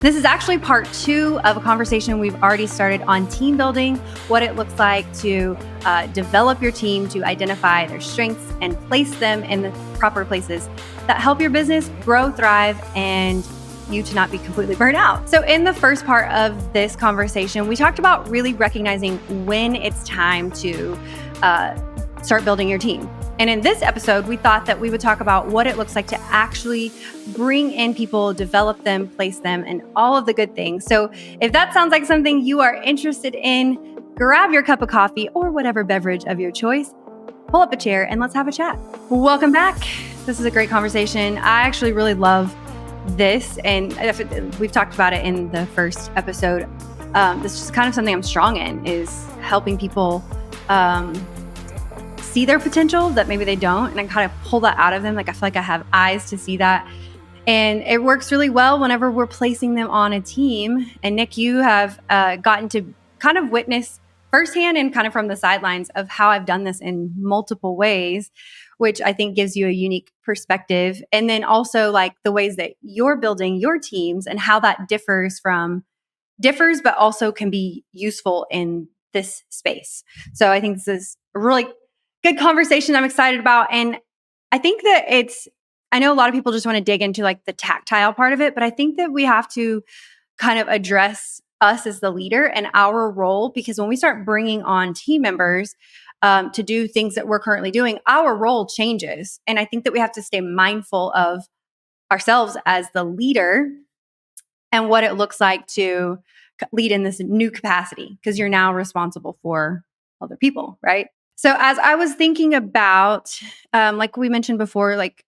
This is actually part 2 of a conversation we've already started on team building, what it looks like to develop your team, to identify their strengths and place them in the proper places that help your business grow, thrive, and you to not be completely burnt out. So in the first part of this conversation, we talked about really recognizing when it's time to start building your team. And in this episode, we thought that we would talk about what it looks like to actually bring in people, develop them, place them, and all of the good things. So if that sounds like something you are interested in, grab your cup of coffee or whatever beverage of your choice, pull up a chair, and let's have a chat. Welcome back. This is a great conversation. I actually really love this, and we've talked about it in the first episode. This is just kind of something I'm strong in, is helping people see their potential that maybe they don't, and I kind of pull that out of them. Like I feel like I have eyes to see that, and it works really well whenever we're placing them on a team. And Nick, you have gotten to kind of witness firsthand and kind of from the sidelines of how I've done this in multiple ways, which I think gives you a unique perspective. And then also like the ways that you're building your teams and how that differs, but also can be useful in this space. So I think this is a really good conversation I'm excited about. And I think that I know a lot of people just want to dig into like the tactile part of it, but I think that we have to kind of address us as the leader and our role, because when we start bringing on team members to do things that we're currently doing, our role changes. And I think that we have to stay mindful of ourselves as the leader and what it looks like to lead in this new capacity, because you're now responsible for other people, right? So as I was thinking about, like we mentioned before, like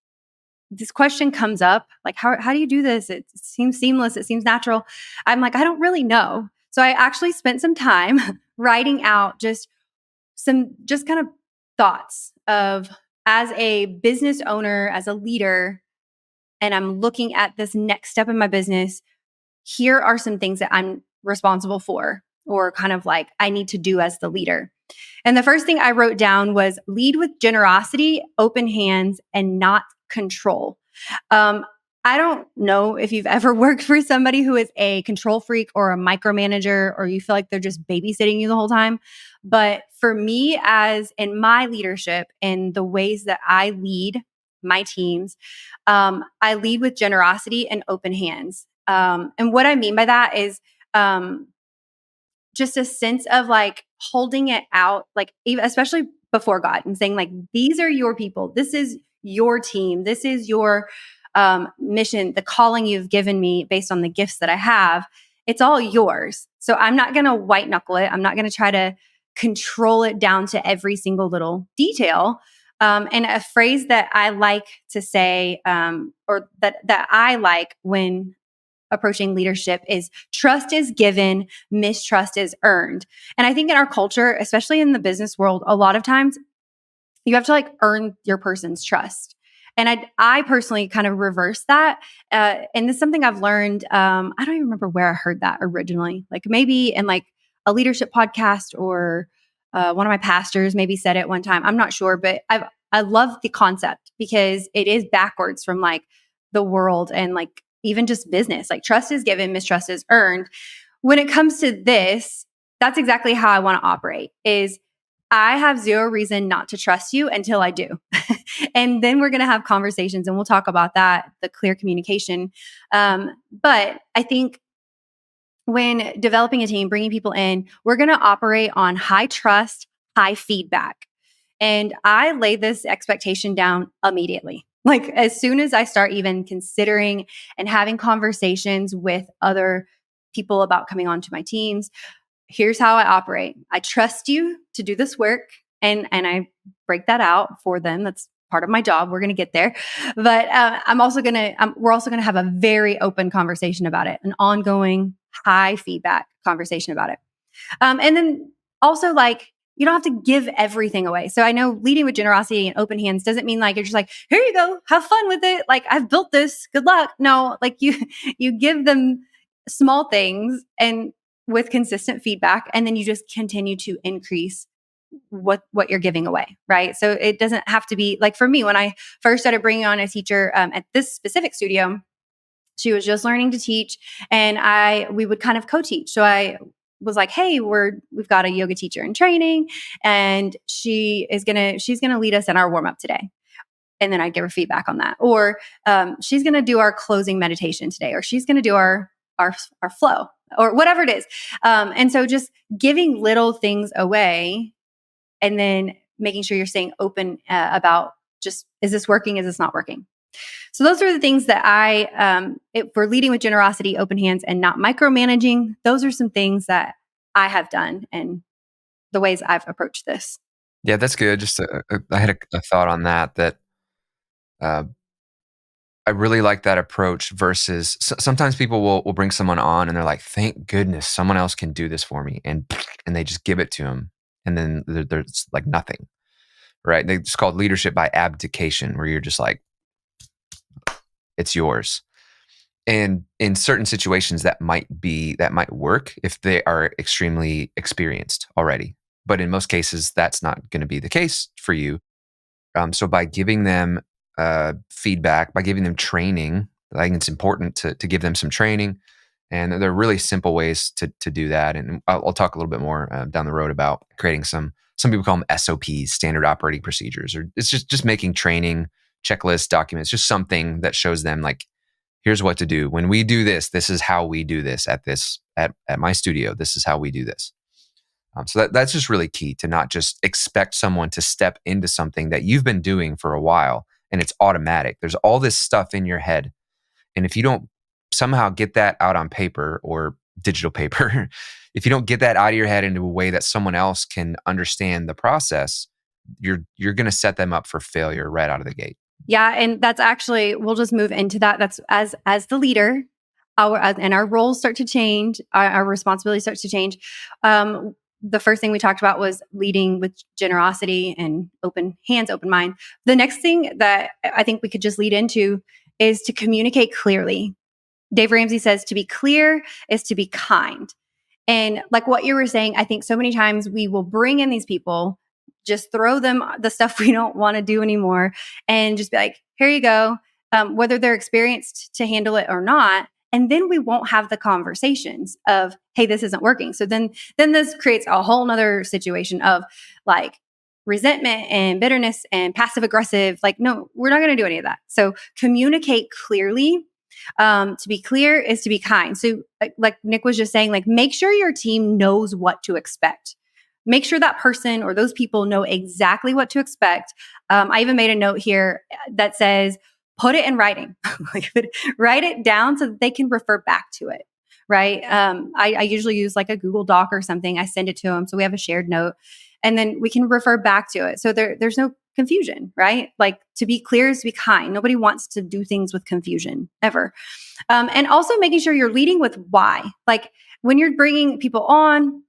this question comes up, like, how do you do this? It seems seamless. It seems natural. I'm like, I don't really know. So I actually spent some time writing out just kind of thoughts of, as a business owner, as a leader, and I'm looking at this next step in my business, here are some things that I'm responsible for, or kind of like I need to do as the leader. And the first thing I wrote down was lead with generosity, open hands, and not control. I don't know if you've ever worked for somebody who is a control freak or a micromanager, or you feel like they're just babysitting you the whole time. But for me, as in my leadership and the ways that I lead my teams, I lead with generosity and open hands. And what I mean by that is just a sense of like holding it out, like especially before God, and saying like, these are your people. This is your team. This is your mission, the calling you've given me based on the gifts that I have. It's all yours. So I'm not going to white knuckle it. I'm not going to try to control it down to every single little detail. And a phrase that I like to say, or that I like when approaching leadership, is trust is given, mistrust is earned. And I think in our culture, especially in the business world, a lot of times you have to like earn your person's trust. And I personally kind of reverse that. And this is something I've learned. I don't even remember where I heard that originally, like maybe in like a leadership podcast, or one of my pastors maybe said it one time. I'm not sure, but I love the concept, because it is backwards from like the world and like even just business. Like trust is given, mistrust is earned. When it comes to this, that's exactly how I want to operate. Is I have zero reason not to trust you until I do. And then we're going to have conversations and we'll talk about that, the clear communication. But I think when developing a team, bringing people in, we're going to operate on high trust, high feedback. And I lay this expectation down immediately. Like as soon as I start even considering and having conversations with other people about coming onto my teams, here's how I operate. I trust you to do this work, and I break that out for them. That's part of my job. We're going to get there. But we're also going to have a very open conversation about it, an ongoing high feedback conversation about it. And then also like, you don't have to give everything away. So I know leading with generosity and open hands doesn't mean like, you're just like, here you go, have fun with it. Like I've built this, good luck. No, like you give them small things and with consistent feedback, and then you just continue to increase what you're giving away, right? So it doesn't have to be like, for me, when I first started bringing on a teacher at this specific studio, She was just learning to teach, and we would kind of co-teach. So I was like, hey, we've got a yoga teacher in training, and she's gonna lead us in our warm-up today. And then I'd give her feedback on that. Or she's gonna do our closing meditation today, or she's gonna do our flow, or whatever it is. And so just giving little things away, and then making sure you're staying open about just, is this working? Is this not working? So those are the things that for leading with generosity, open hands, and not micromanaging, those are some things that I have done and the ways I've approached this. Yeah, that's good. Just I had a thought on that I really like that approach versus sometimes people will bring someone on and they're like, thank goodness someone else can do this for me. And they just give it to them. And then there's like nothing, right? It's called leadership by abdication, where you're just like, it's yours. And in certain situations that might work if they are extremely experienced already. But in most cases, that's not going to be the case for you. So by giving them feedback, by giving them training, I think it's important to give them some training. And there are really simple ways to do that. And I'll talk a little bit more down the road about creating some people call them SOPs, standard operating procedures, or it's just making training checklists, documents, just something that shows them like, here's what to do. When we do this, this is how we do this at my studio. This is how we do this. So that's just really key, to not just expect someone to step into something that you've been doing for a while and it's automatic. There's all this stuff in your head. And if you don't somehow get that out on paper or digital paper, if you don't get that out of your head into a way that someone else can understand the process, you're going to set them up for failure right out of the gate. Yeah, and that's actually, we'll just move into that. That's as the leader, our roles start to change, our responsibility starts to change. The first thing we talked about was leading with generosity and open hands, open mind. The next thing that I think we could just lead into is to communicate clearly. Dave Ramsey says to be clear is to be kind. And like what you were saying, I think so many times we will bring in these people, just throw them the stuff we don't want to do anymore, and just be like, here you go, whether they're experienced to handle it or not. And then we won't have the conversations of, hey, this isn't working. So then this creates a whole nother situation of like resentment and bitterness and passive aggressive. Like, no, we're not going to do any of that. So communicate clearly. To be clear is to be kind. So like Nick was just saying, like, make sure your team knows what to expect. Make sure that person or those people know exactly what to expect. I even made a note here that says, put it in writing. Write it down so that they can refer back to it. Right. I usually use like a Google Doc or something. I send it to them, so we have a shared note, and then we can refer back to it. So there's no confusion, right? Like, to be clear is to be kind. Nobody wants to do things with confusion ever. And also making sure you're leading with why. Like when you're bringing people on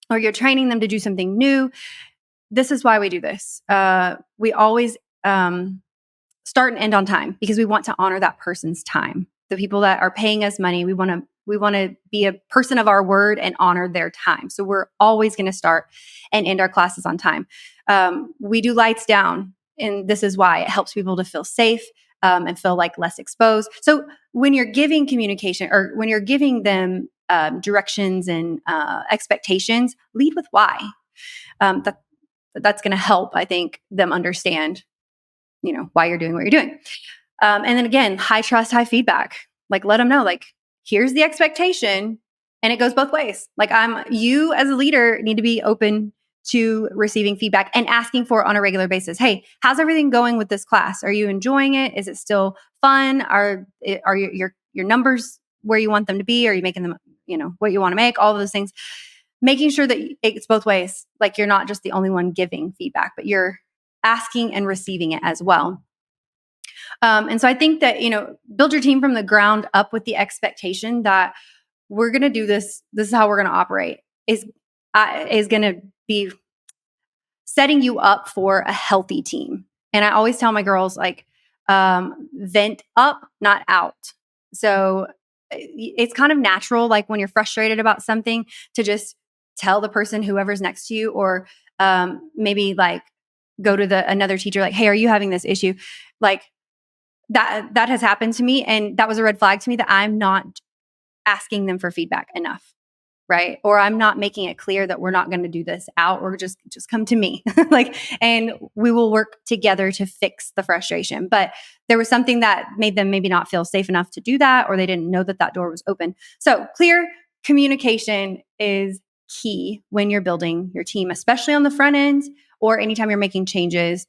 or you're training them to do something new, this is why we do this. We always start and end on time because we want to honor that person's time. The people that are paying us money, we want to be a person of our word and honor their time. So we're always going to start and end our classes on time. We do lights down, and this is why it helps people to feel safe and feel like less exposed. So when you're giving communication or when you're giving them directions and expectations, lead with why. That's going to help, I think, them understand, why you're doing what you're doing. And then again, high trust, high feedback. Like, let them know, like, here's the expectation, and it goes both ways. Like, you as a leader need to be open to receiving feedback and asking for it on a regular basis. Hey, how's everything going with this class? Are you enjoying it? Is it still fun? Are your numbers where you want them to be? Are you making them, what you want to make? All of those things. Making sure that it's both ways. Like, you're not just the only one giving feedback, but you're asking and receiving it as well. And so I think that, build your team from the ground up with the expectation that we're going to do this. This is how we're going to operate is going to be setting you up for a healthy team. And I always tell my girls, like, vent up, not out. So it's kind of natural, like when you're frustrated about something, to just tell the person, whoever's next to you, or maybe like go to another teacher, like, hey, are you having this issue? Like, that has happened to me, and that was a red flag to me that I'm not asking them for feedback enough, right? Or I'm not making it clear that we're not going to do this out, or just come to me. Like, and we will work together to fix the frustration. But there was something that made them maybe not feel safe enough to do that, or they didn't know that that door was open. So clear communication is key when you're building your team, especially on the front end or anytime you're making changes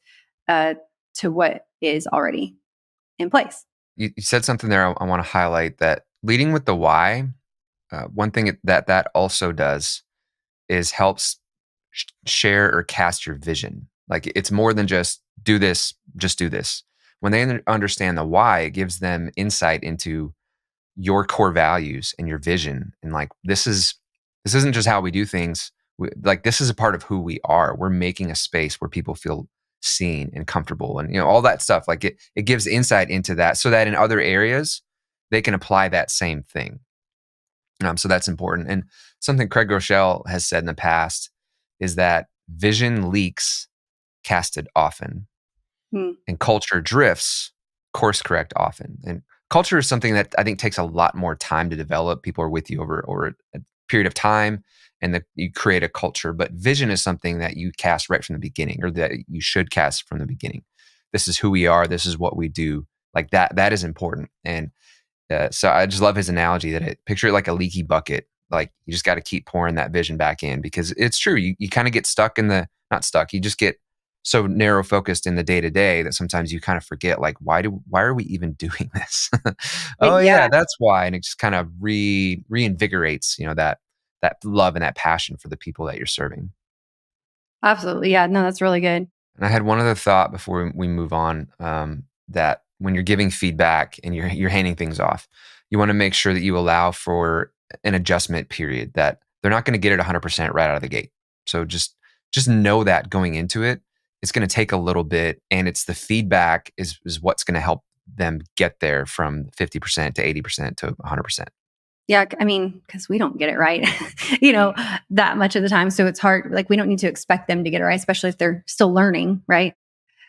to what is already in place. You said something there I want to highlight, that leading with the why. One thing that also does is helps share or cast your vision. Like, it's more than just do this, just do this. When they understand the why, it gives them insight into your core values and your vision. And like, this isn't just how we do things. Like, this is a part of who we are. We're making a space where people feel seen and comfortable, and all that stuff. Like, it gives insight into that, so that in other areas they can apply that same thing. So that's important. And something Craig Groeschel has said in the past is that vision leaks casted often, and culture drifts course correct often. And culture is something that I think takes a lot more time to develop. People are with you over a period of time, and you create a culture. But vision is something that you cast right from the beginning, or that you should cast from the beginning. This is who we are. This is what we do. Like that is important. And so I just love his analogy that picture it like a leaky bucket. Like, you just got to keep pouring that vision back in, because it's true. You kind of get stuck not stuck. You just get so narrow focused in the day to day that sometimes you kind of forget, like, why are we even doing this? Oh yeah, Yeah, that's why. And it just kind of reinvigorates, that love and that passion for the people that you're serving. absolutely. Yeah, no, that's really good. And I had one other thought before we move on, that when you're giving feedback and you're handing things off, you want to make sure that you allow for an adjustment period, that they're not going to get it 100% right out of the gate. So just know that going into it, it's going to take a little bit, and it's the feedback is what's going to help them get there from 50% to 80% to 100%. Yeah, I mean, because we don't get it right, that much of the time. So it's hard. Like, we don't need to expect them to get it right, especially if they're still learning, right?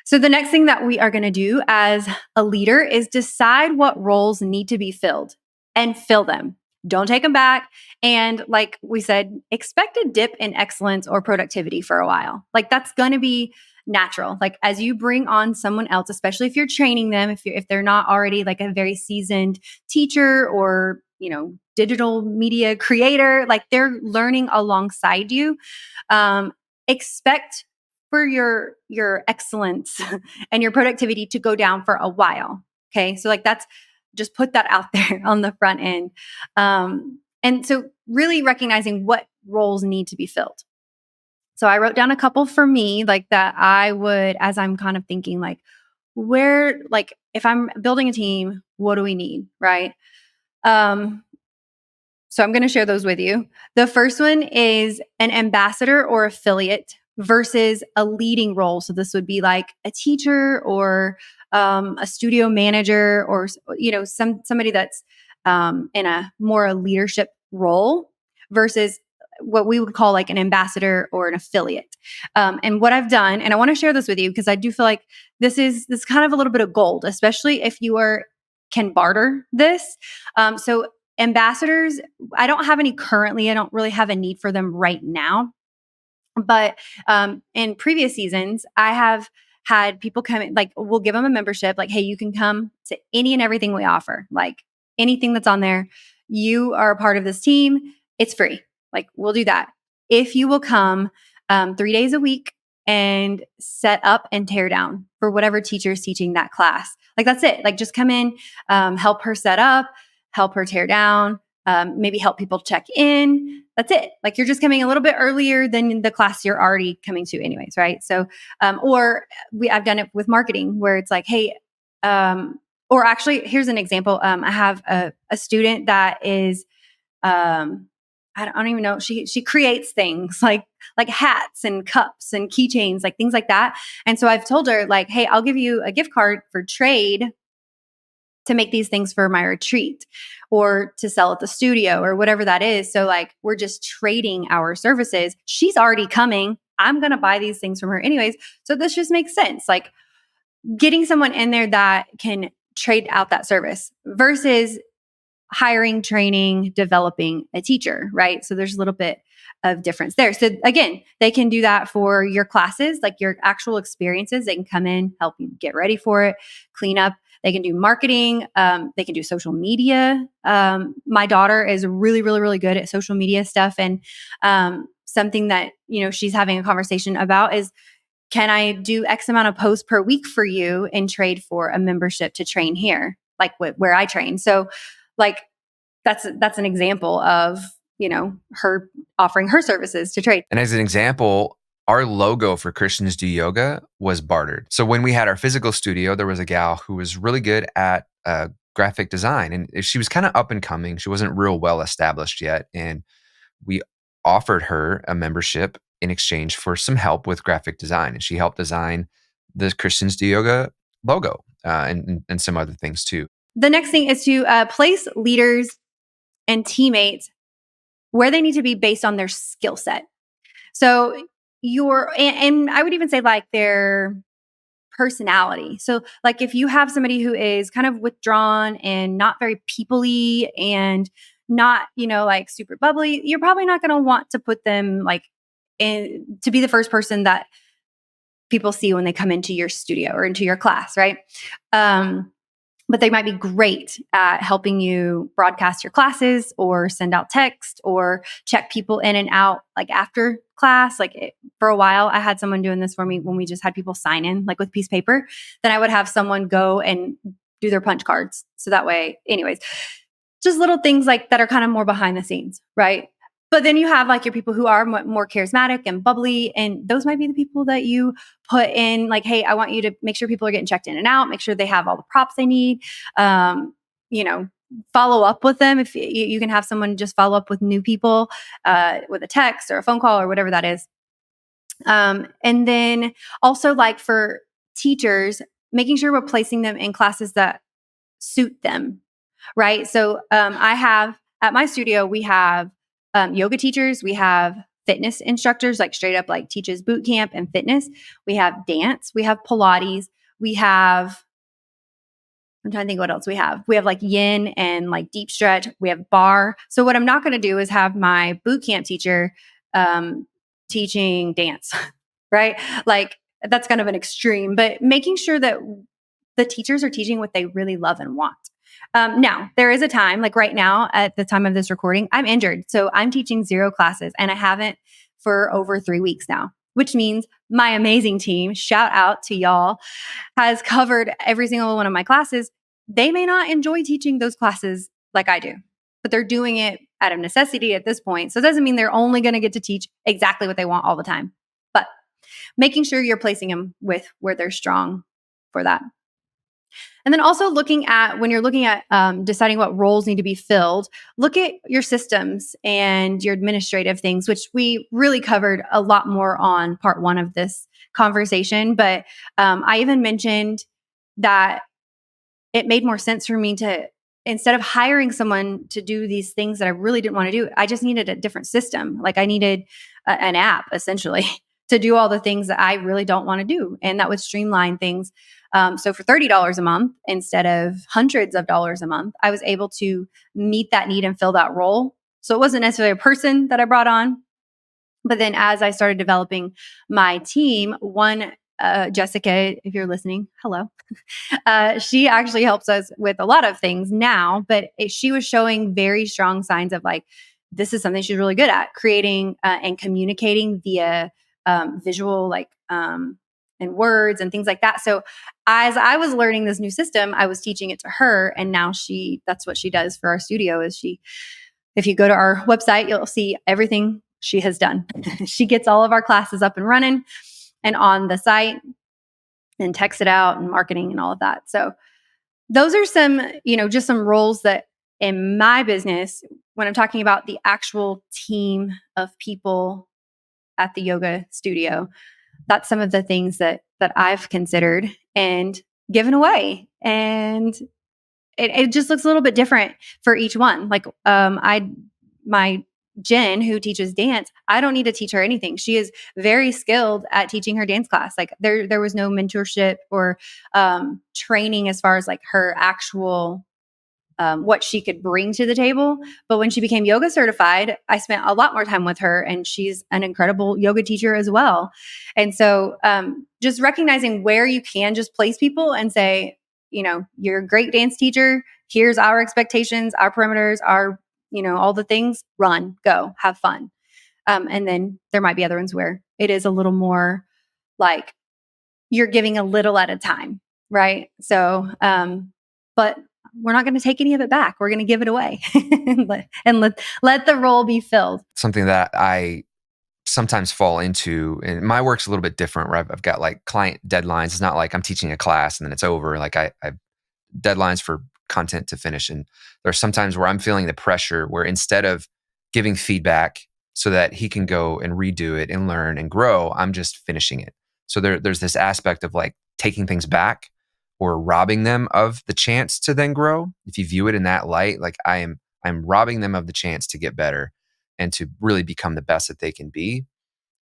So the next thing that we are going to do as a leader is decide what roles need to be filled and fill them. Don't take them back. And like we said, expect a dip in excellence or productivity for a while. Like, that's going to be natural. Like, as you bring on someone else, especially if you're training them, if they're not already like a very seasoned teacher or, digital media creator, like they're learning alongside you. Expect for your excellence and your productivity to go down for a while. Okay. So like, that's, just put that out there on the front end. And so really recognizing what roles need to be filled. So I wrote down a couple for me, like that I would, as I'm kind of thinking like, where, like if I'm building a team, what do we need? Right. So I'm going to share those with you. The first one is an ambassador or affiliate versus a leading role. So this would be like a teacher or a studio manager, or somebody that's in a more leadership role versus what we would call like an ambassador or an affiliate. And what I've done, and I want to share this with you because I do feel like this is kind of a little bit of gold, especially if you can barter this. So ambassadors, I don't have any currently. I don't really have a need for them right now. But in previous seasons, I have had people come in, like we'll give them a membership, like, hey, you can come to any and everything we offer, like anything that's on there. You are a part of this team. It's free. Like, we'll do that. If you will come 3 days a week and set up and tear down for whatever teacher is teaching that class. Like, that's it. Like, just come in, help her set up, help her tear down, maybe help people check in. That's it. Like, you're just coming a little bit earlier than the class you're already coming to anyways, right? So, I've done it with marketing where it's like, hey, or actually, here's an example. I have a student that is, I don't even know. She creates things like hats and cups and keychains, like things like that. And so I've told her like, hey, I'll give you a gift card for trade to make these things for my retreat or to sell at the studio or whatever that is. So like, we're just trading our services. She's already coming. I'm going to buy these things from her anyways. So this just makes sense. Like, getting someone in there that can trade out that service versus hiring, training, developing a teacher, right? So there's a little bit of difference there. So again, they can do that for your classes, like your actual experiences. They can come in, help you get ready for it, clean up. They can do marketing. They can do social media. My daughter is really, really, really good at social media stuff. And something that, she's having a conversation about is, can I do X amount of posts per week for you and trade for a membership to train here, like where I train? So like, that's an example of, her offering her services to trade. And as an example, our logo for Christians Do Yoga was bartered. So when we had our physical studio, there was a gal who was really good at graphic design. And she was kind of up and coming. She wasn't real well established yet. And we offered her a membership in exchange for some help with graphic design. And she helped design the Christians Do Yoga logo and some other things too. The next thing is to place leaders and teammates where they need to be based on their skill set. So and I would even say like their personality. So like if you have somebody who is kind of withdrawn and not very people-y and not, like super bubbly, you're probably not going to want to put them like to be the first person that people see when they come into your studio or into your class, right? But they might be great at helping you broadcast your classes or send out text or check people in and out like after class. Like for a while, I had someone doing this for me when we just had people sign in like with piece of paper. Then I would have someone go and do their punch cards. So that way, anyways, just little things like that are kind of more behind the scenes, right? But then you have like your people who are more charismatic and bubbly, and those might be the people that you put in like, hey, I want you to make sure people are getting checked in and out, make sure they have all the props they need, follow up with them. If you can have someone just follow up with new people with a text or a phone call or whatever that is. And then also like for teachers, making sure we're placing them in classes that suit them, right? So I have at my studio, we have yoga teachers, we have fitness instructors, like straight up like teaches boot camp and fitness. We have dance, we have Pilates, we have, I'm trying to think what else we have. We have like yin and like deep stretch. We have bar. So what I'm not going to do is have my boot camp teacher teaching dance, right? Like that's kind of an extreme, but making sure that the teachers are teaching what they really love and want. Now, there is a time, like right now, at the time of this recording, I'm injured. So I'm teaching 0 classes and I haven't for over 3 weeks now, which means my amazing team, shout out to y'all, has covered every single one of my classes. They may not enjoy teaching those classes like I do, but they're doing it out of necessity at this point. So it doesn't mean they're only going to get to teach exactly what they want all the time, but making sure you're placing them with where they're strong for that. And then also looking at, when you're looking at deciding what roles need to be filled, look at your systems and your administrative things, which we really covered a lot more on part 1 of this conversation. But I even mentioned that it made more sense for me to, instead of hiring someone to do these things that I really didn't want to do, I just needed a different system. Like I needed an app essentially to do all the things that I really don't want to do. And that would streamline things. So for $30 a month, instead of hundreds of dollars a month, I was able to meet that need and fill that role. So it wasn't necessarily a person that I brought on. But then as I started developing my team, Jessica, if you're listening, hello. She actually helps us with a lot of things now, but she was showing very strong signs of like, this is something she's really good at, creating and communicating via visual, like, and words and things like that. So as I was learning this new system, I was teaching it to her. And now that's what she does for our studio is if you go to our website, you'll see everything she has done. She gets all of our classes up and running and on the site and text it out and marketing and all of that. So those are some, just some roles that in my business, when I'm talking about the actual team of people at the yoga studio, that's some of the things that I've considered and given away. And it just looks a little bit different for each one. Like my Jen, who teaches dance, I don't need to teach her anything. She is very skilled at teaching her dance class. Like there was no mentorship or training as far as like her actual what she could bring to the table. But when she became yoga certified, I spent a lot more time with her, and she's an incredible yoga teacher as well. And so just recognizing where you can just place people and say, you're a great dance teacher. Here's our expectations, our perimeters, our, all the things. Run, go, have fun. And then there might be other ones where it is a little more like you're giving a little at a time, right? So, but we're not going to take any of it back. We're going to give it away and let the role be filled. Something that I sometimes fall into, and my work's a little bit different, where I've got like client deadlines. It's not like I'm teaching a class and then it's over. Like I've deadlines for content to finish. And there are some times where I'm feeling the pressure where instead of giving feedback so that he can go and redo it and learn and grow, I'm just finishing it. So there's this aspect of like taking things back or robbing them of the chance to then grow. If you view it in that light, like I'm robbing them of the chance to get better and to really become the best that they can be.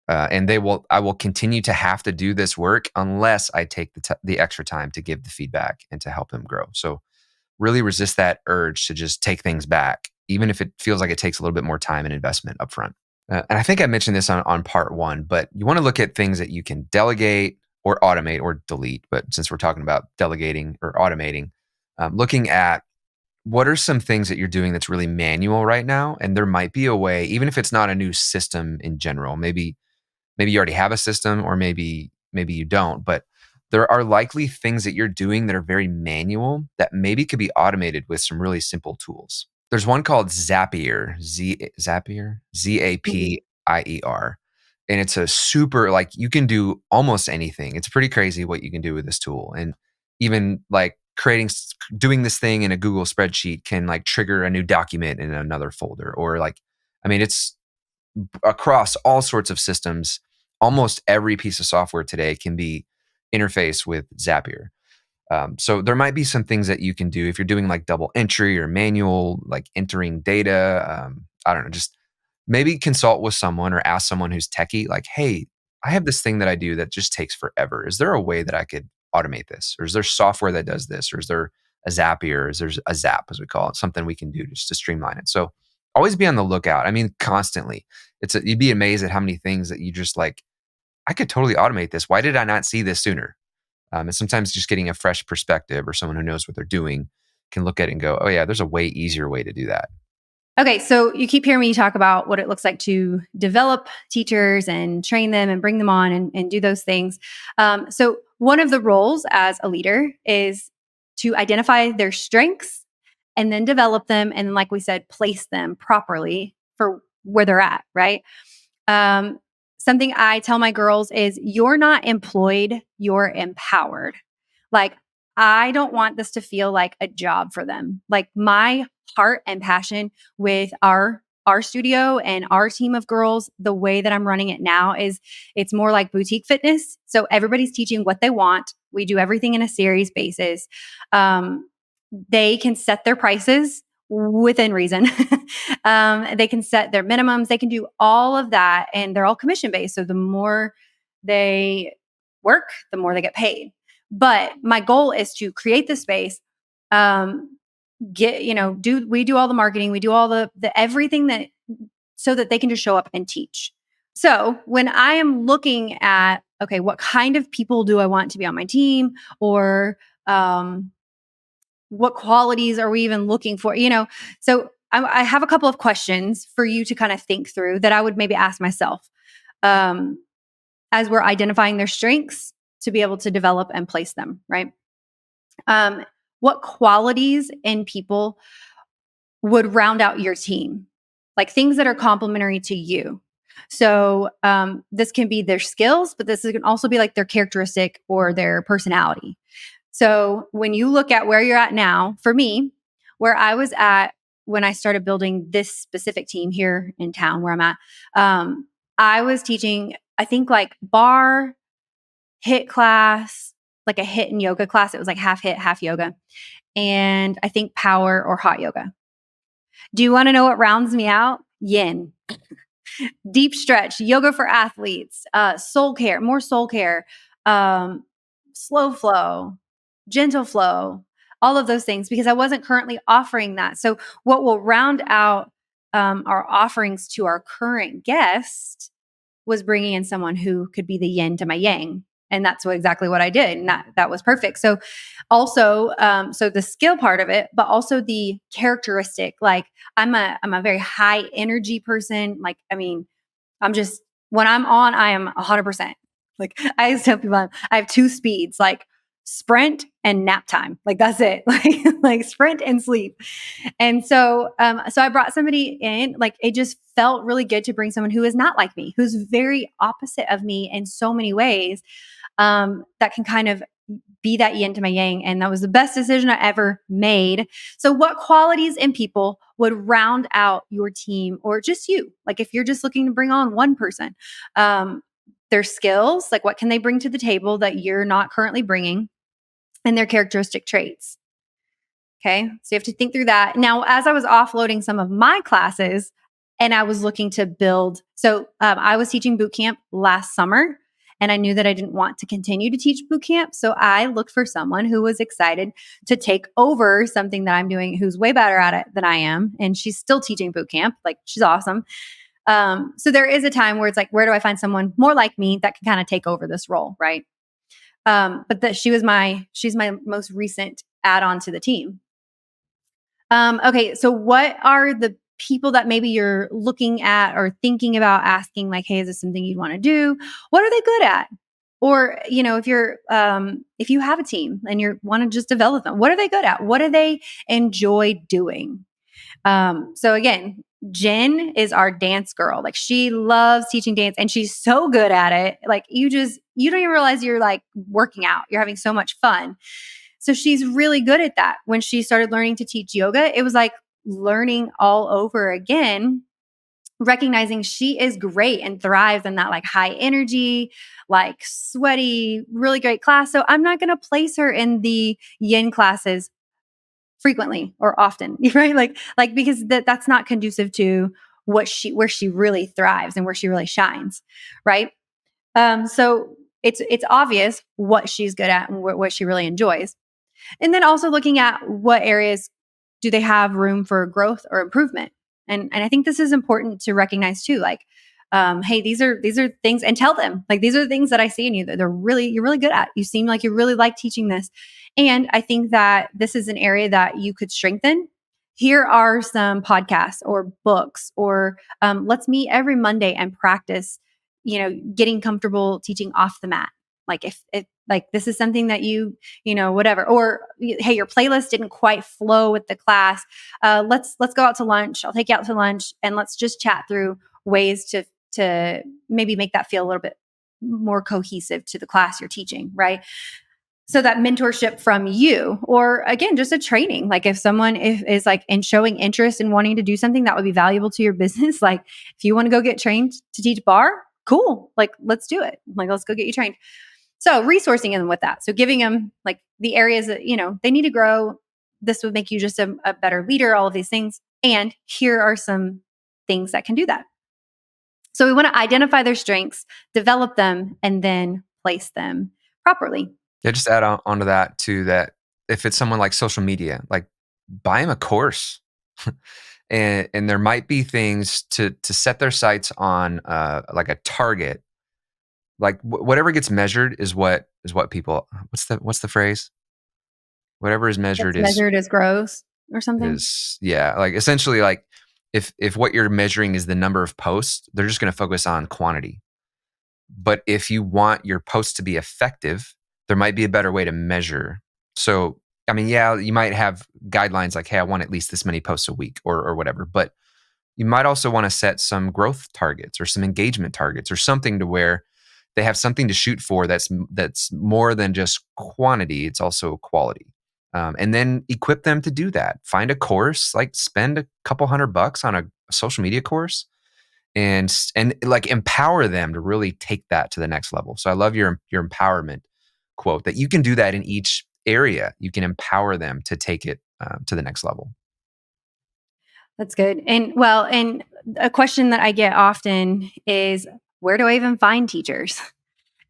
And I will continue to have to do this work unless I take the extra time to give the feedback and to help them grow. So really resist that urge to just take things back, even if it feels like it takes a little bit more time and investment upfront. And I think I mentioned this on part one, but you want to look at things that you can delegate or automate or delete. But since we're talking about delegating or automating, looking at what are some things that you're doing that's really manual right now? And there might be a way, even if it's not a new system in general, maybe you already have a system or maybe you don't, but there are likely things that you're doing that are very manual that maybe could be automated with some really simple tools. There's one called Zapier, Zapier, Zapier. And it's a super, like, you can do almost anything. It's pretty crazy what you can do with this tool. And even like doing this thing in a Google spreadsheet can like trigger a new document in another folder, or like, I mean, it's across all sorts of systems. Almost every piece of software today can be interfaced with Zapier. So there might be some things that you can do if you're doing like double entry or manual, like entering data. I don't know, just maybe consult with someone or ask someone who's techie, like, hey, I have this thing that I do that just takes forever. Is there a way that I could automate this? Or is there software that does this? Or is there a Zapier? Or is there a Zap, as we call it, something we can do just to streamline it? So always be on the lookout. I mean, constantly. You'd be amazed at how many things that you just like, I could totally automate this. Why did I not see this sooner? And sometimes just getting a fresh perspective or someone who knows what they're doing can look at it and go, oh yeah, there's a way easier way to do that. Okay, so you keep hearing me talk about what it looks like to develop teachers and train them and bring them on and do those things. So one of the roles as a leader is to identify their strengths and then develop them. And like we said, place them properly for where they're at, right? Something I tell my girls is you're not employed, you're empowered. Like, I don't want this to feel like a job for them. Like, my heart and passion with our studio and our team of girls, the way that I'm running it now is it's more like boutique fitness. So everybody's teaching what they want. We do everything in a series basis. They can set their prices within reason. They can set their minimums. They can do all of that, and they're all commission based. So the more they work, the more they get paid. But my goal is to create the space, we do all the marketing, we do all the everything that so that they can just show up and teach. So when I am looking at, okay, what kind of people do I want to be on my team, or what qualities are we even looking for? So I have a couple of questions for you to kind of think through that I would maybe ask myself as we're identifying their strengths to be able to develop and place them, right? What qualities in people would round out your team? Like things that are complementary to you. So this can be their skills, but this can also be like their characteristic or their personality. So when you look at where you're at now, for me, where I was at when I started building this specific team here in town where I'm at, I was teaching, I think, like bar, HIIT class, like a HIIT and yoga class. It was like half HIIT, half yoga. And I think power or hot yoga. Do you want to know what rounds me out? yin, deep stretch, yoga for athletes, soul care, more soul care, slow flow, gentle flow, all of those things, because I wasn't currently offering that. So, what will round out our offerings to our current guest was bringing in someone who could be the yin to my yang. And that's exactly what I did. And that was perfect. So also, so the skill part of it, but also the characteristic, like I'm a very high energy person. Like, I mean, I'm just, when I'm on, I am 100%. Like I always tell people I have two speeds, like sprint and nap time. Like that's it. Like sprint and sleep. And so I brought somebody in, like it just felt really good to bring someone who is not like me, who's very opposite of me in so many ways, that can kind of be that yin to my yang. And that was the best decision I ever made. So what qualities in people would round out your team or just you? Like if you're just looking to bring on one person, their skills, like what can they bring to the table that you're not currently bringing, and their characteristic traits. Okay. So you have to think through that. Now, as I was offloading some of my classes and I was looking to build, so I was teaching boot camp last summer and I knew that I didn't want to continue to teach boot camp. So I looked for someone who was excited to take over something that I'm doing, who's way better at it than I am. And she's still teaching boot camp. Like she's awesome. So there is a time where it's like, where do I find someone more like me that can kind of take over this role? Right. But she's my most recent add on to the team. Okay, so what are the people that maybe you're looking at or thinking about asking, like, hey, is this something you'd want to do? What are they good at? Or, you know, if you have a team and you want to just develop them, what are they good at? What do they enjoy doing? So again, Jen is our dance girl. Like she loves teaching dance and she's so good at it. Like you don't even realize you're like working out. You're having so much fun. So she's really good at that. When she started learning to teach yoga, it was like learning all over again, recognizing she is great and thrives in that like high energy, like sweaty, really great class. So I'm not going to place her in the yin classes frequently or often, right? Like because that's not conducive to where she really thrives and where she really shines, right? So it's obvious what she's good at and what she really enjoys. And then also looking at what areas do they have room for growth or improvement. And I think this is important to recognize too. Like, hey, these are things, and tell them like these are the things that I see in you that you're really good at. You seem like you really like teaching this. And I think that this is an area that you could strengthen. Here are some podcasts or books, or let's meet every Monday and practice, you know, getting comfortable teaching off the mat. Like if like this is something that you know, whatever, or hey, your playlist didn't quite flow with the class. Let's go out to lunch. I'll take you out to lunch and let's just chat through ways to maybe make that feel a little bit more cohesive to the class you're teaching, right? So that mentorship from you, or again, just a training. Like if someone is like in showing interest in wanting to do something that would be valuable to your business, like if you want to go get trained to teach bar, cool. Like let's do it. Like let's go get you trained. So resourcing them with that. So giving them like the areas that, you know, they need to grow. This would make you just a better leader, all of these things. And here are some things that can do that. So we want to identify their strengths, develop them, and then place them properly. Yeah, just add onto that too, that if it's someone like social media, like buy them a course. And there might be things to set their sights on, like a target. Like whatever gets measured is what people, what's the phrase? Whatever is measured It's measured as gross or something. is, yeah, like essentially like if what you're measuring is the number of posts, they're just going to focus on quantity. But if you want your posts to be effective, there might be a better way to measure. So, I mean, yeah, you might have guidelines like, hey, I want at least this many posts a week or whatever. But you might also want to set some growth targets or some engagement targets or something to where they have something to shoot for that's more than just quantity. It's also quality. And then equip them to do that. Find a course, like spend a couple $100 on a social media course, and like empower them to really take that to the next level. So I love your empowerment quote, that you can do that in each area. You can empower them to take it to the next level. That's good. And a question that I get often is, where do I even find teachers?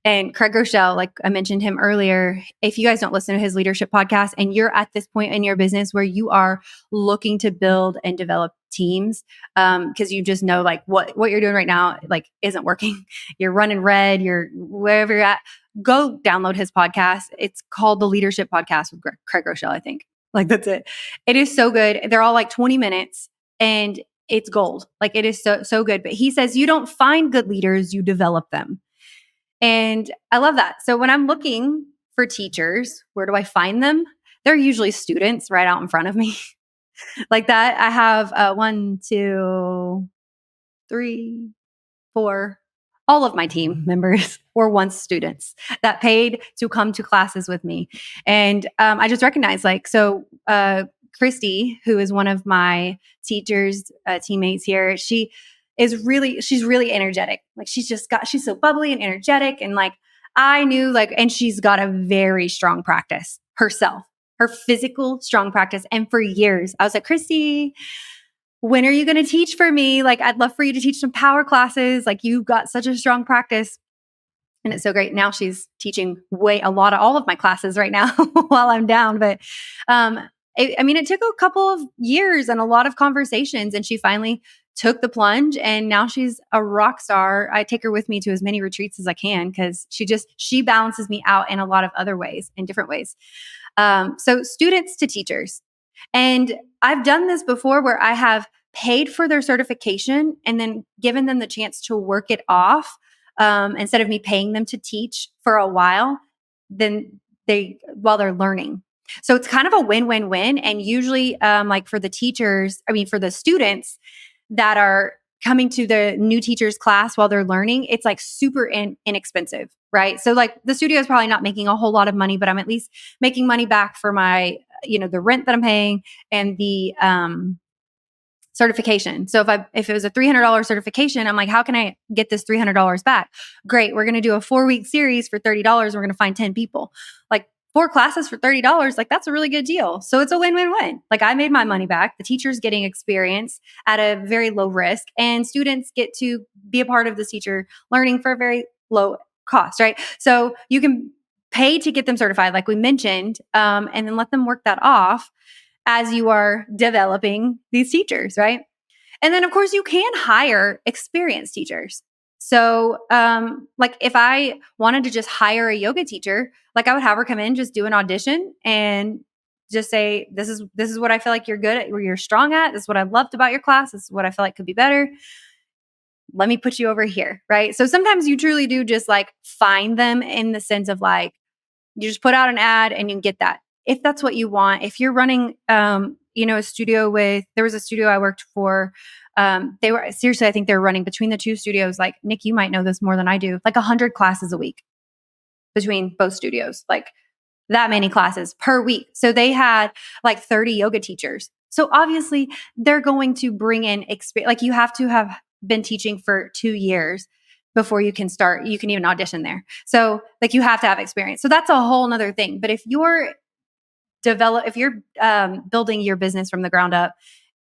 And Craig Rochelle, like I mentioned him earlier, if you guys don't listen to his leadership podcast and you're at this point in your business where you are looking to build and develop teams, because you just know like what you're doing right now like isn't working. You're running red. You're wherever you're at. Go download his podcast. It's called the Leadership Podcast with Craig Rochelle, I think. Like that's it. It is so good. They're all like 20 minutes and it's gold. Like it is so good. But he says you don't find good leaders, you develop them. And I love that. So when I'm looking for teachers, where do I find them? They're usually students right out in front of me. Like that. I have 1, 2, 3, 4. All of my team members were once students that paid to come to classes with me. And I just recognized Christy, who is one of my teachers, teammates here, she's really energetic. Like she's so bubbly and energetic. And like, I knew like, and she's got a very strong practice herself, her physical strong practice. And for years I was like, Christy, when are you going to teach for me? Like, I'd love for you to teach some power classes. Like you've got such a strong practice. And it's so great. Now she's teaching all of my classes right now while I'm down. But it took a couple of years and a lot of conversations, and she finally took the plunge, and now she's a rock star. I take her with me to as many retreats as I can because she balances me out in a lot of other ways, in different ways. So students to teachers. And I've done this before where I have paid for their certification and then given them the chance to work it off. Instead of me paying them to teach for a while, while they're learning. So it's kind of a win-win-win. And usually, like for the for the students that are coming to the new teachers class while they're learning, it's like super inexpensive, right? So like the studio is probably not making a whole lot of money, but I'm at least making money back for my, the rent that I'm paying and the, certification. So if it was a $300 certification, I'm like, how can I get this $300 back? Great. We're going to do a 4-week series for $30. We're going to find 10 people. Like 4 classes for $30. Like that's a really good deal. So it's a win-win-win. Like I made my money back. The teacher's getting experience at a very low risk, and students get to be a part of this teacher learning for a very low cost, right? So you can pay to get them certified, like we mentioned, and then let them work that off as you are developing these teachers, right? And then, of course, you can hire experienced teachers. So, like if I wanted to just hire a yoga teacher, like I would have her come in, just do an audition and just say, this is what I feel like you're good at, where you're strong at. This is what I loved about your class. This is what I feel like could be better. Let me put you over here, right? So sometimes you truly do just like find them in the sense of like, you just put out an ad and you can get that. If that's what you want, if you're running, a studio there was a studio I worked for. I think they're running between the two studios. Like Nick, you might know this more than I do, like 100 classes a week between both studios, like that many classes per week. So they had like 30 yoga teachers. So obviously they're going to bring in experience. Like you have to have been teaching for 2 years before you can even audition there. So like you have to have experience. So that's a whole nother thing. But if you're building your business from the ground up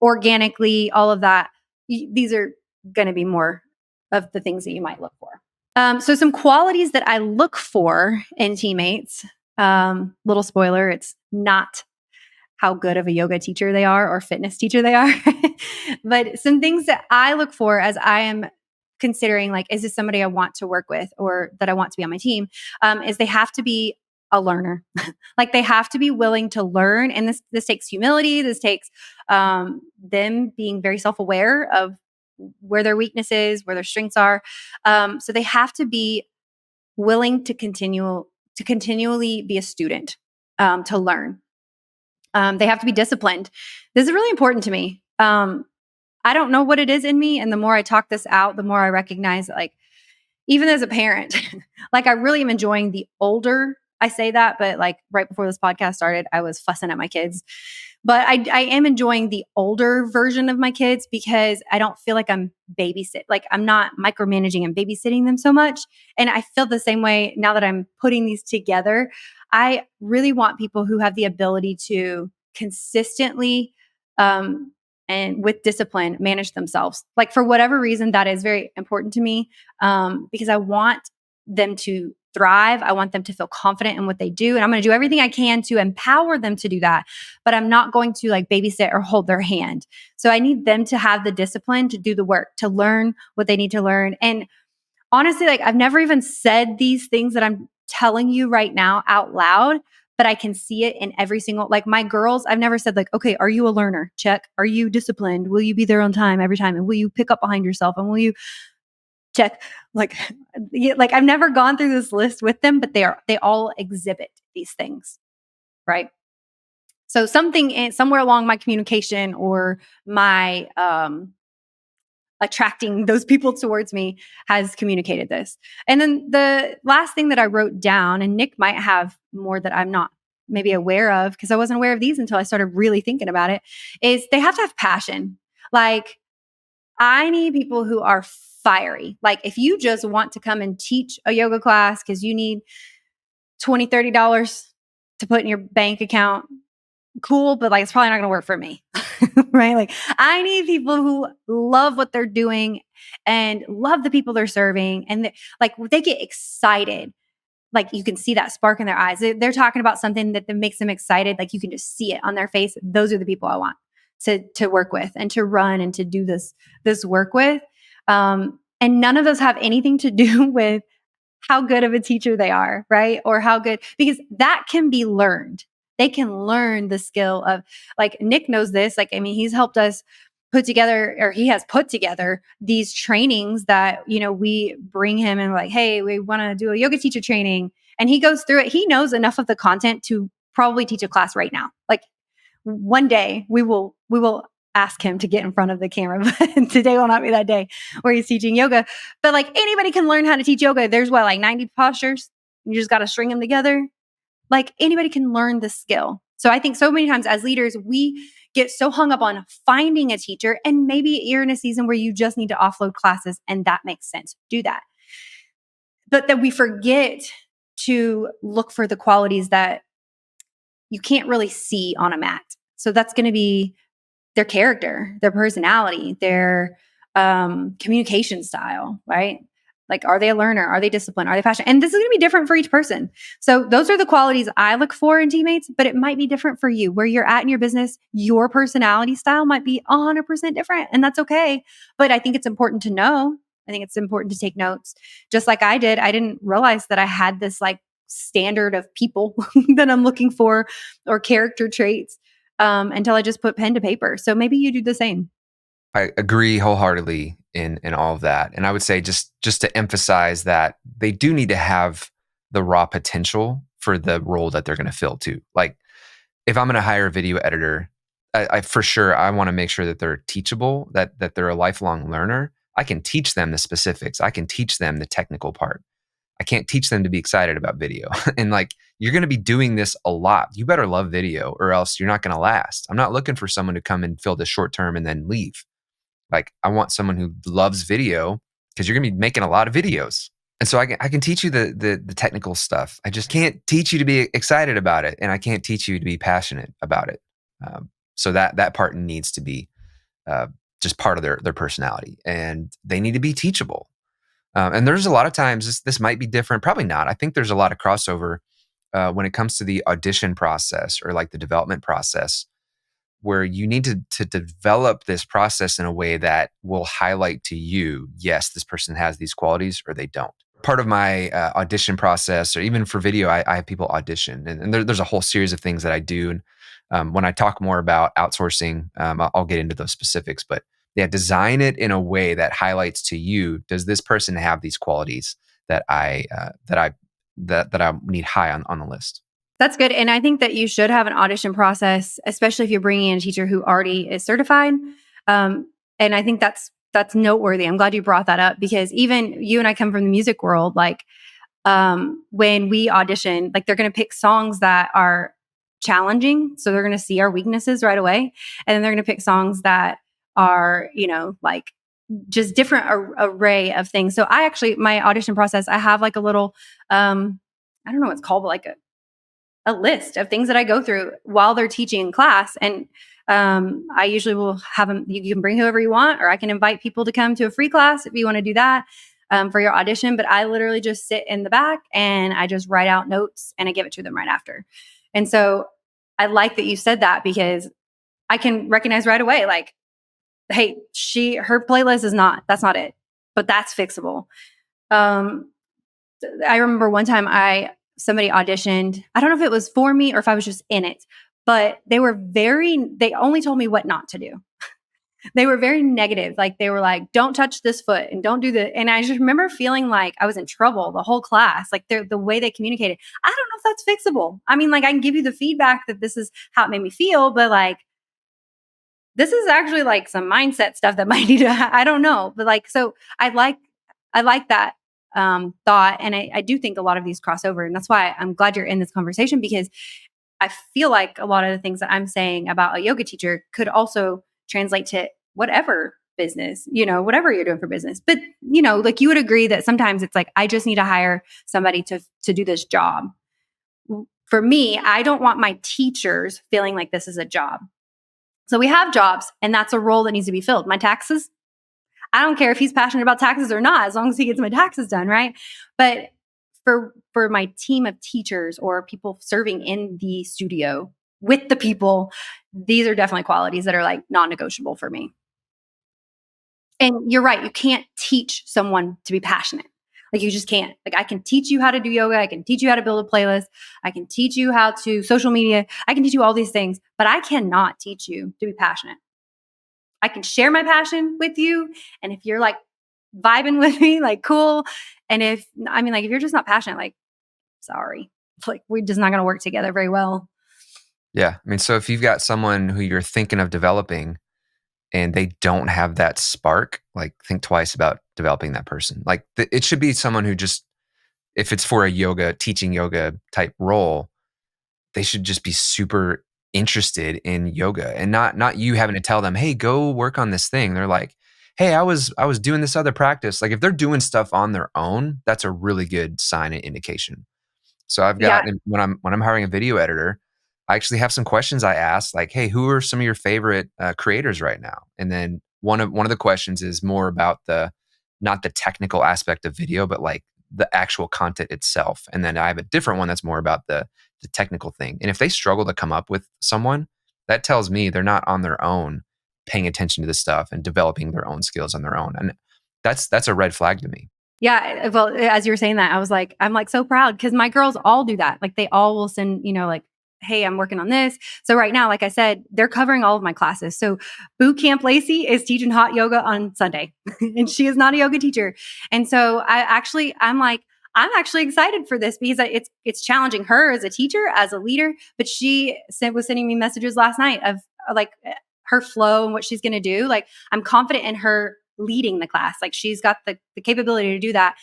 organically, all of that, these are going to be more of the things that you might look for. So some qualities that I look for in teammates, little spoiler, it's not how good of a yoga teacher they are or fitness teacher they are, but some things that I look for as I am considering, like, is this somebody I want to work with or that I want to be on my team, is they have to be a learner. Like they have to be willing to learn. And this takes humility. This takes them being very self-aware of where their weaknesses, where their strengths are. So they have to be willing to continually be a student, to learn. They have to be disciplined. This is really important to me. I don't know what it is in me. And the more I talk this out, the more I recognize that, like, even as a parent, like I really am enjoying the older, I say that, but like right before this podcast started, I was fussing at my kids. But I am enjoying the older version of my kids because I don't feel like I'm like I'm not micromanaging and babysitting them so much. And I feel the same way now that I'm putting these together. I really want people who have the ability to consistently and and with discipline manage themselves. Like for whatever reason, that is very important to me, because I want them to thrive. I want them to feel confident in what they do. And I'm going to do everything I can to empower them to do that. But I'm not going to like babysit or hold their hand. So I need them to have the discipline to do the work, to learn what they need to learn. And honestly, like I've never even said these things that I'm telling you right now out loud, but I can see it in every single, like my girls, I've never said like, okay, are you a learner? Check. Are you disciplined? Will you be there on time every time? And will you pick up behind yourself? And will you check? Like, like I've never gone through this list with them, but they all exhibit these things, right? So something somewhere along my communication or my, attracting those people towards me has communicated this. And then the last thing that I wrote down, and Nick might have more that I'm not maybe aware of because I wasn't aware of these until I started really thinking about it, is they have to have passion. Like I need people who are fiery. Like if you just want to come and teach a yoga class because you need $20, $30 to put in your bank account, cool, but like it's probably not going to work for me. Right? Like I need people who love what they're doing and love the people they're serving. And like they get excited. Like you can see that spark in their eyes. They're talking about something that makes them excited. Like you can just see it on their face. Those are the people I want to work with and to run and to do this work with. And none of those have anything to do with how good of a teacher they are, right? Or how good, because that can be learned. They can learn the skill of, like Nick knows this. Like, I mean, he's helped us put together, or he has put together these trainings that, you know, we bring him and we're like, hey, we want to do a yoga teacher training. And he goes through it. He knows enough of the content to probably teach a class right now. Like one day we will ask him to get in front of the camera, but today will not be that day where he's teaching yoga. But like anybody can learn how to teach yoga. There's what, like 90 postures. You just got to string them together. Like anybody can learn the skill. So I think so many times as leaders, we get so hung up on finding a teacher, and maybe you're in a season where you just need to offload classes and that makes sense. Do that. But then we forget to look for the qualities that you can't really see on a mat. So that's going to be their character, their personality, their communication style, right? Like, are they a learner? Are they disciplined? Are they passionate? And this is going to be different for each person. So those are the qualities I look for in teammates, but it might be different for you. Where you're at in your business, your personality style might be 100% different, and that's okay. But I think it's important to know. I think it's important to take notes. Just like I did, I didn't realize that I had this like standard of people that I'm looking for or character traits until I just put pen to paper. So maybe you do the same. I agree wholeheartedly in all of that. And I would say just to emphasize that they do need to have the raw potential for the role that they're going to fill too. Like if I'm going to hire a video editor, I for sure, I want to make sure that they're teachable, that they're a lifelong learner. I can teach them the specifics. I can teach them the technical part. I can't teach them to be excited about video. And like, you're going to be doing this a lot. You better love video or else you're not going to last. I'm not looking for someone to come and fill this short term and then leave. Like I want someone who loves video because you're going to be making a lot of videos. And so I can teach you the technical stuff. I just can't teach you to be excited about it. And I can't teach you to be passionate about it. So that part needs to be just part of their personality, and they need to be teachable. And there's a lot of times this might be different. Probably not. I think there's a lot of crossover when it comes to the audition process or like the development process, where you need to develop this process in a way that will highlight to you, yes, this person has these qualities or they don't. Part of my audition process, or even for video, I have people audition, and there's a whole series of things that I do. And when I talk more about outsourcing, I'll get into those specifics. But yeah, design it in a way that highlights to you, does this person have these qualities that I need high on the list? That's good. And I think that you should have an audition process, especially if you're bringing in a teacher who already is certified. And I think that's noteworthy. I'm glad you brought that up, because even you and I come from the music world. Like when we audition, like they're going to pick songs that are challenging. So they're going to see our weaknesses right away. And then they're going to pick songs that are, like just different array of things. So my audition process, I have like a little, I don't know what it's called, but like a list of things that I go through while they're teaching in class. And I usually will have them, you can bring whoever you want, or I can invite people to come to a free class if you want to do that for your audition. But I literally just sit in the back and I just write out notes and I give it to them right after. And so I like that you said that, because I can recognize right away, like, hey, her playlist is that's not it, but that's fixable. I remember one time somebody auditioned. I don't know if it was for me or if I was just in it, but they only told me what not to do. They were very negative. Like, they were like, don't touch this foot and don't do the, and I just remember feeling like I was in trouble the whole class. Like, the way they communicated, I don't know if that's fixable. I mean, like, I can give you the feedback that this is how it made me feel, but like, this is actually like some mindset stuff that might need to, I don't know. But like, so I like that thought. And I do think a lot of these cross over. And that's why I'm glad you're in this conversation, because I feel like a lot of the things that I'm saying about a yoga teacher could also translate to whatever business, whatever you're doing for business. But, like, you would agree that sometimes it's like, I just need to hire somebody to do this job. For me, I don't want my teachers feeling like this is a job. So we have jobs, and that's a role that needs to be filled. My taxes, I don't care if he's passionate about taxes or not, as long as he gets my taxes done, right? But for my team of teachers or people serving in the studio with the people, these are definitely qualities that are like non-negotiable for me. And you're right, you can't teach someone to be passionate. Like, you just can't. Like, I can teach you how to do yoga. I can teach you how to build a playlist. I can teach you how to social media. I can teach you all these things, but I cannot teach you to be passionate. I can share my passion with you. And if you're like vibing with me, like, cool. And if you're just not passionate, like, sorry, like, we're just not going to work together very well. Yeah. I mean, so if you've got someone who you're thinking of developing and they don't have that spark, like, think twice about developing that person. Like, it should be someone who just, if it's for a teaching yoga type role, they should just be super interested in yoga, and not you having to tell them, hey, go work on this thing. They're like, hey, I was doing this other practice. Like, if they're doing stuff on their own, that's a really good sign and indication. So I've got, Yeah. when I'm hiring a video editor, I actually have some questions I ask, like, hey, who are some of your favorite creators right now? And then one of the questions is more about not the technical aspect of video, but like the actual content itself. And then I have a different one that's more about the technical thing. And if they struggle to come up with someone, that tells me they're not on their own paying attention to this stuff and developing their own skills on their own. And that's a red flag to me. Yeah. Well, as you were saying that, I'm like so proud, because my girls all do that. Like, they all will send, like, hey, I'm working on this. So right now, like I said, they're covering all of my classes. So Boot Camp Lacey is teaching hot yoga on Sunday, and she is not a yoga teacher. And so I'm actually excited for this, because it's challenging her as a teacher, as a leader. But she was sending me messages last night of like her flow and what she's going to do. Like, I'm confident in her leading the class. Like, she's got the capability to do that.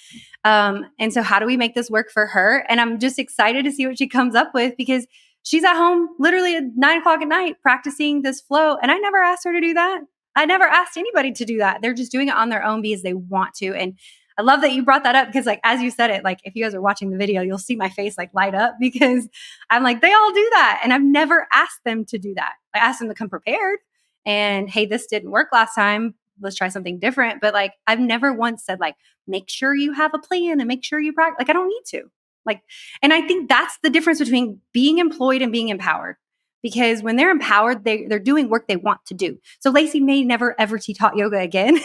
And so how do we make this work for her? And I'm just excited to see what she comes up with, because she's at home literally at 9:00 at night practicing this flow. And I never asked her to do that. I never asked anybody to do that. They're just doing it on their own because they want to. And I love that you brought that up, because, like, as you said it, like, if you guys are watching the video, you'll see my face like light up, because I'm like, they all do that. And I've never asked them to do that. I asked them to come prepared and, hey, this didn't work last time, let's try something different. But like, I've never once said, like, make sure you have a plan and make sure you practice. Like, I don't need to. Like, and I think that's the difference between being employed and being empowered. Because when they're empowered, they're doing work they want to do. So Lacey may never ever teach hot yoga again,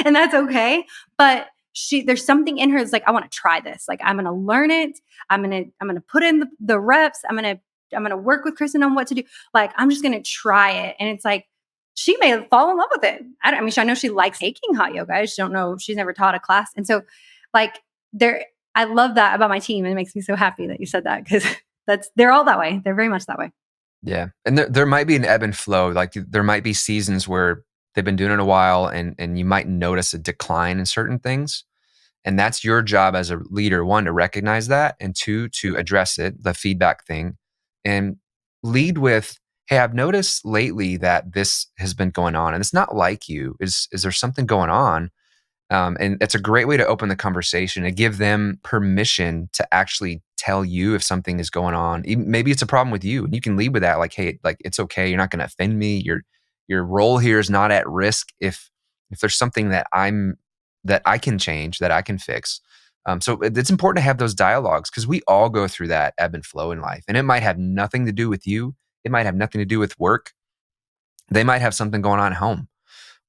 and that's okay. But there's something in her that's like, I want to try this. Like, I'm going to learn it. I'm going to put in the reps. I'm going to work with Kristen on what to do. Like, I'm just going to try it. And it's like, she may fall in love with it. I know she likes taking hot yoga. I just don't know. She's never taught a class. And so, like, I love that about my team. And it makes me so happy that you said that, because they're all that way. They're very much that way. Yeah. And there might be an ebb and flow. Like, there might be seasons where they've been doing it a while, and you might notice a decline in certain things. And that's your job as a leader, one, to recognize that, and two, to address it, the feedback thing, and lead with, hey, I've noticed lately that this has been going on, and it's not like you. Is there something going on? And it's a great way to open the conversation and give them permission to actually tell you if something is going on. Maybe it's a problem with you, and you can lead with that. Like, hey, like it's okay. You're not going to offend me. Your role here is not at risk. If there's something that I can change, that I can fix. So it's important to have those dialogues, because we all go through that ebb and flow in life, and it might have nothing to do with you. It might have nothing to do with work. They might have something going on at home,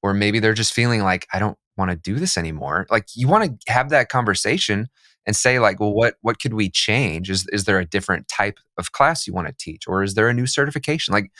or maybe they're just feeling like, I don't want to do this anymore. Like, you want to have that conversation and say like, well, what could we change? Is there a different type of class you want to teach, or is there a new certification? Like,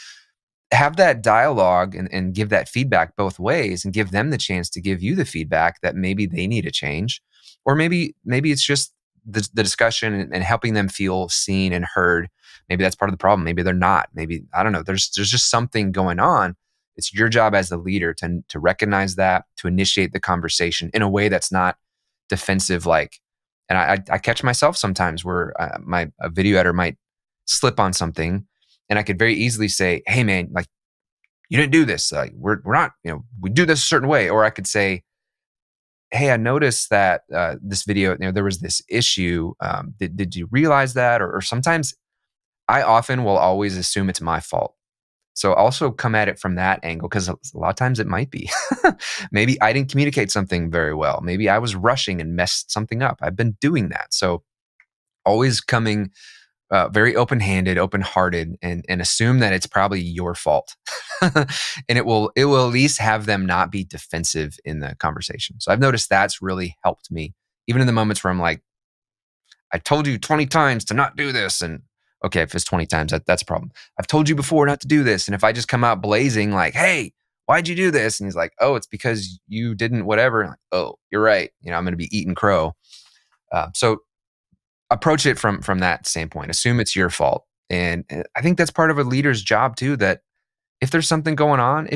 have that dialogue and give that feedback both ways, and give them the chance to give you the feedback that maybe they need to change, or maybe it's just the discussion and helping them feel seen and heard. Maybe that's part of the problem. Maybe they're not. Maybe, I don't know. There's just something going on. It's your job as the leader to recognize that, to initiate the conversation in a way that's not defensive. Like, and I catch myself sometimes where a video editor might slip on something, and I could very easily say, "Hey, man, like, you didn't do this. We're not, we do this a certain way." Or I could say, "Hey, I noticed that this video, there was this issue. Did you realize that?" Or sometimes I often will always assume it's my fault. So also come at it from that angle, because a lot of times it might be. Maybe I didn't communicate something very well. Maybe I was rushing and messed something up. I've been doing that. So always coming very open-handed, open-hearted, and assume that it's probably your fault. And it will at least have them not be defensive in the conversation. So I've noticed that's really helped me, even in the moments where I'm like, I told you 20 times to not do this. And okay, if it's 20 times, that's a problem. I've told you before not to do this. And if I just come out blazing like, "Hey, why'd you do this?" And he's like, "Oh, it's because you didn't whatever." And like, "Oh, you're right. I'm going to be eating crow." So approach it from that standpoint. Assume it's your fault. And I think that's part of a leader's job too, that if there's something going on,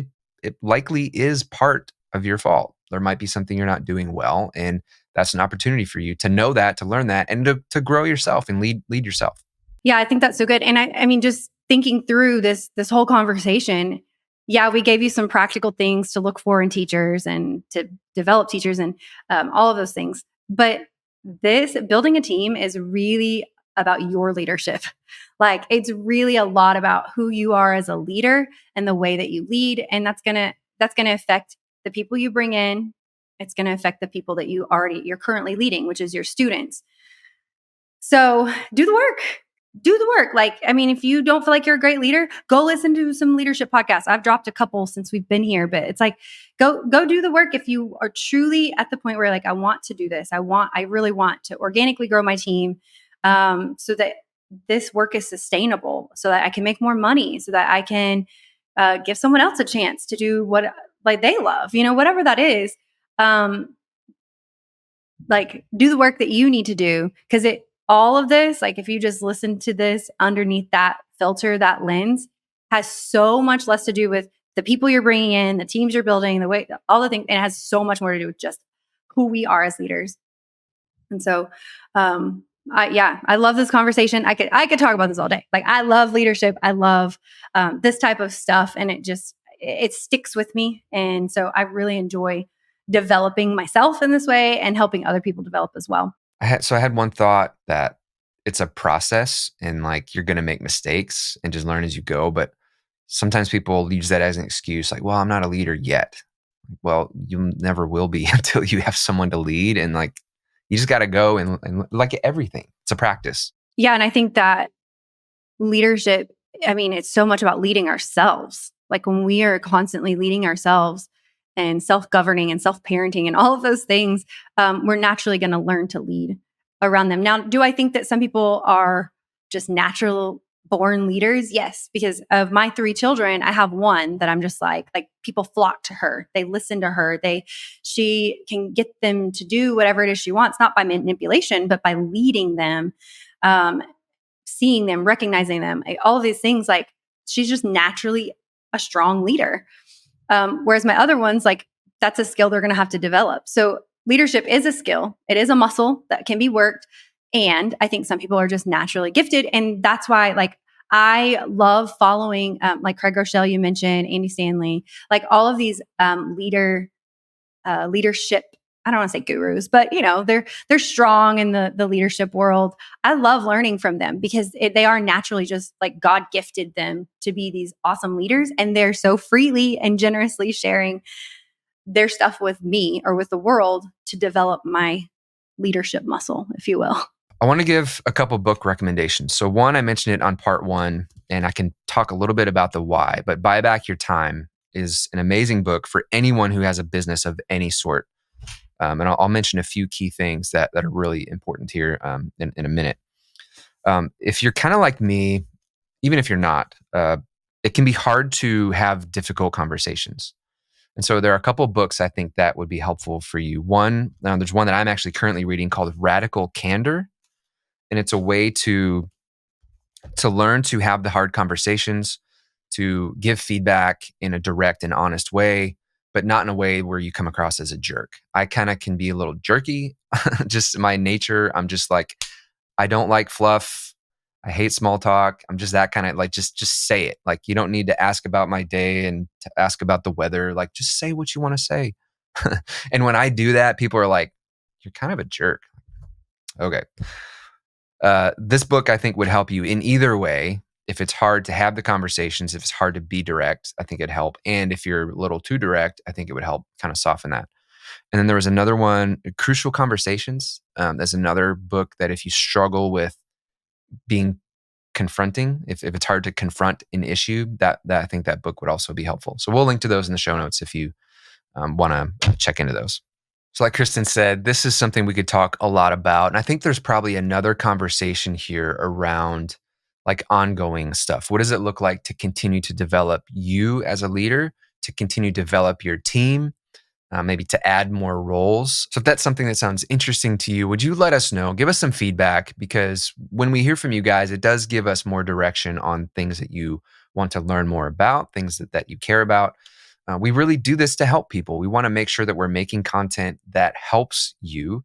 it likely is part of your fault. There might be something you're not doing well. And that's an opportunity for you to know that, to learn that, and to grow yourself and lead yourself. Yeah, I think that's so good. And I mean, just thinking through this whole conversation, yeah, we gave you some practical things to look for in teachers and to develop teachers and all of those things. But this building a team is really about your leadership. Like, it's really a lot about who you are as a leader and the way that you lead, and that's gonna affect the people you bring in. It's gonna affect the people that you're currently leading, which is your students. So do the work. Do the work. Like, I mean, if you don't feel like you're a great leader, go listen to some leadership podcasts. I've dropped a couple since we've been here, but it's like, go do the work. If you are truly at the point where like, I want to do this, I really want to organically grow my team, so that this work is sustainable, so that I can make more money, so that I can give someone else a chance to do what like they love, whatever that is. Like, do the work that you need to do, because all of this, like, if you just listen to this underneath that filter, that lens, has so much less to do with the people you're bringing in, the teams you're building, the way, all the things. It has so much more to do with just who we are as leaders. And so, I love this conversation. I could talk about this all day. Like, I love leadership. I love this type of stuff, and it sticks with me. And so I really enjoy developing myself in this way and helping other people develop as well. I had one thought, that it's a process, and like, you're going to make mistakes and just learn as you go. But sometimes people use that as an excuse, like, well, I'm not a leader yet. Well, you never will be until you have someone to lead. And like, you just got to go and like everything, it's a practice. Yeah. And I think that leadership, I mean, it's so much about leading ourselves. Like, when we are constantly leading ourselves and self-governing and self-parenting and all of those things, we're naturally going to learn to lead around them. Now, do I think that some people are just natural born leaders? Yes, because of my 3 children, I have one that I'm just like people flock to her. They listen to her. She can get them to do whatever it is she wants, not by manipulation, but by leading them, seeing them, recognizing them, all of these things. Like, she's just naturally a strong leader. Whereas my other ones, like, that's a skill they're going to have to develop. So leadership is a skill. It is a muscle that can be worked. And I think some people are just naturally gifted. And that's why, like, I love following, like Craig Rochelle, you mentioned, Andy Stanley, like all of these leadership I don't want to say gurus, but they're strong in the leadership world. I love learning from them because they are naturally just like God gifted them to be these awesome leaders. And they're so freely and generously sharing their stuff with me or with the world to develop my leadership muscle, if you will. I want to give a couple book recommendations. So one, I mentioned it on part one, and I can talk a little bit about the why, but Buy Back Your Time is an amazing book for anyone who has a business of any sort. And I'll mention a few key things that are really important here in a minute. If you're kind of like me, even if you're not, it can be hard to have difficult conversations. And so there are a couple of books I think that would be helpful for you. One, there's one that I'm actually currently reading called Radical Candor. And it's a way to learn to have the hard conversations, to give feedback in a direct and honest way, but not in a way where you come across as a jerk. I kind of can be a little jerky, just my nature. I'm just like, I don't like fluff. I hate small talk. I'm just that kind of like, just say it. Like, you don't need to ask about my day and to ask about the weather. Like, just say what you want to say. And when I do that, people are like, you're kind of a jerk. Okay. This book, I think, would help you in either way. If it's hard to have the conversations, if it's hard to be direct, I think it'd help. And if you're a little too direct, I think it would help kind of soften that. And then there was another one, Crucial Conversations. That's another book that if you struggle with being confronting, if it's hard to confront an issue, that I think that book would also be helpful. So we'll link to those in the show notes if you want to check into those. So like Kristen said, this is something we could talk a lot about. And I think there's probably another conversation here around like ongoing stuff. What does it look like to continue to develop you as a leader, to continue to develop your team, maybe to add more roles? So if that's something that sounds interesting to you, would you let us know? Give us some feedback, because when we hear from you guys, it does give us more direction on things that you want to learn more about, things that you care about. We really do this to help people. We want to make sure that we're making content that helps you.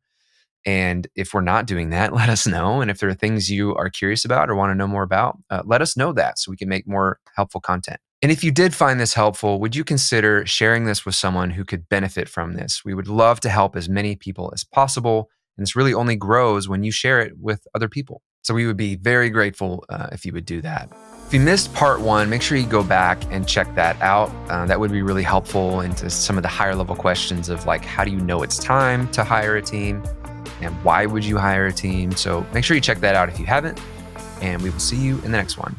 And if we're not doing that, let us know. And if there are things you are curious about or want to know more about, let us know that so we can make more helpful content. And if you did find this helpful, would you consider sharing this with someone who could benefit from this? We would love to help as many people as possible. And this really only grows when you share it with other people. So we would be very grateful if you would do that. If you missed part one, make sure you go back and check that out. That would be really helpful into some of the higher level questions of like, how do you know it's time to hire a team? And why would you hire a team? So make sure you check that out if you haven't. And we will see you in the next one.